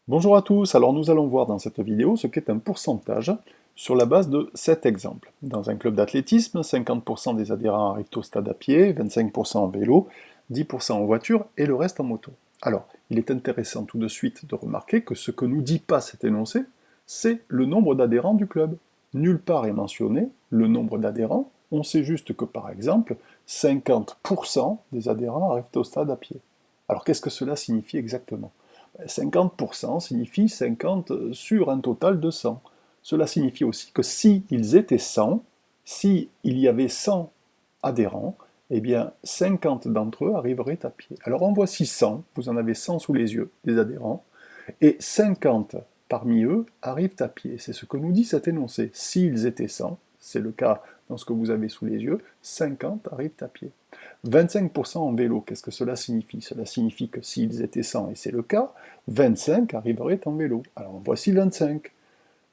Bonjour à tous, alors nous allons voir dans cette vidéo ce qu'est un pourcentage sur la base de 7 exemples. Dans un club d'athlétisme, 50% des adhérents arrivent au stade à pied, 25% en vélo, 10% en voiture et le reste en moto. Alors, il est intéressant tout de suite de remarquer que ce que nous dit pas cet énoncé, c'est le nombre d'adhérents du club. Nulle part est mentionné le nombre d'adhérents, on sait juste que par exemple, 50% des adhérents arrivent au stade à pied. Alors qu'est-ce que cela signifie exactement? 50% signifie 50 sur un total de 100. Cela signifie aussi que si ils étaient 100, si il y avait 100 adhérents, eh bien 50 d'entre eux arriveraient à pied. Alors en voici 100, vous en avez 100 sous les yeux, des adhérents, et 50 parmi eux arrivent à pied. C'est ce que nous dit cet énoncé. S'ils étaient 100, c'est le cas dans ce que vous avez sous les yeux, 50 arrivent à pied. 25% en vélo, qu'est-ce que cela signifie? Cela signifie que s'ils étaient 100, et c'est le cas, 25 arriveraient en vélo. Alors voici 25.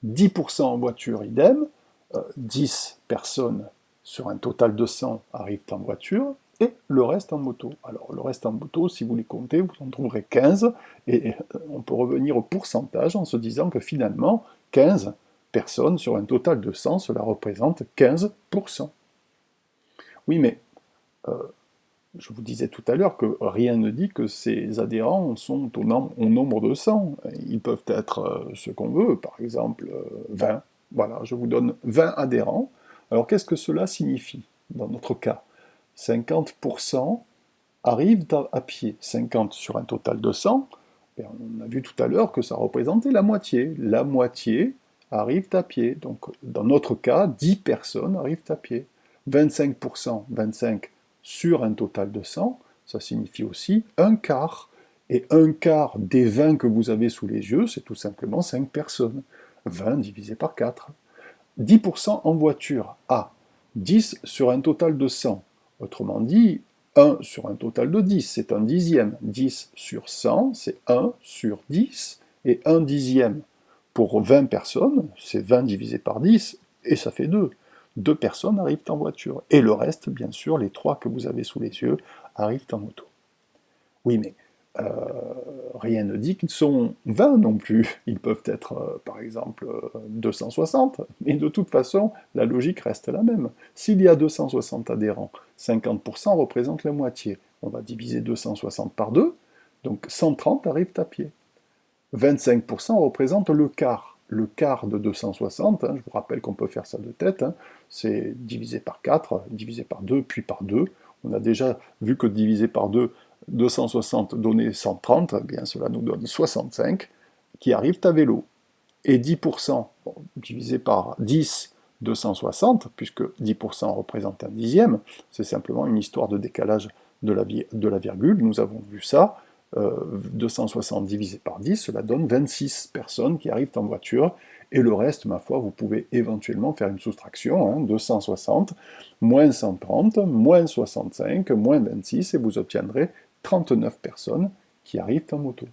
10% en voiture, idem. 10 personnes sur un total de 100 arrivent en voiture, et le reste en moto. Alors le reste en moto, si vous les comptez, vous en trouverez 15, et on peut revenir au pourcentage en se disant que finalement, 15 personnes sur un total de 100, cela représente 15%. Oui, mais je vous disais tout à l'heure que rien ne dit que ces adhérents sont au nombre de 100. Ils peuvent être ce qu'on veut, par exemple 20. Voilà, je vous donne 20 adhérents. Alors qu'est-ce que cela signifie dans notre cas? 50% arrivent à pied. 50 sur un total de 100, et on a vu tout à l'heure que ça représentait la moitié. La moitié arrivent à pied. Donc dans notre cas, 10 personnes arrivent à pied. 25%, 25 sur un total de 100, ça signifie aussi un quart. Et un quart des 20 que vous avez sous les yeux, c'est tout simplement 5 personnes. 20 divisé par 4. 10% en voiture. Ah, 10 sur un total de 100. Autrement dit, 1 sur un total de 10, c'est un dixième. 10 sur 100, c'est 1 sur 10. Et un dixième pour 20 personnes, c'est 20 divisé par 10, et ça fait 2. 2 personnes arrivent en voiture. Et le reste, bien sûr, les 3 que vous avez sous les yeux, arrivent en moto. Oui, mais euh, rien ne dit qu'ils sont 20 non plus. Ils peuvent être, par exemple, 260. Mais de toute façon, la logique reste la même. S'il y a 260 adhérents, 50% représente la moitié. On va diviser 260 par 2, donc 130 arrivent à pied. 25% représente le quart. Le quart de 260, je vous rappelle qu'on peut faire ça de tête, c'est divisé par 4, divisé par 2, puis par 2. On a déjà vu que divisé par 2, 260 donnait 130, eh bien cela nous donne 65 qui arrivent à vélo. Et 10%, bon, divisé par 10, 260, puisque 10% représente un dixième, c'est simplement une histoire de décalage de la virgule, nous avons vu ça. 260 divisé par 10, cela donne 26 personnes qui arrivent en voiture, et le reste, ma foi, vous pouvez éventuellement faire une soustraction, 260, moins 130, moins 65, moins 26, et vous obtiendrez 39 personnes qui arrivent en moto.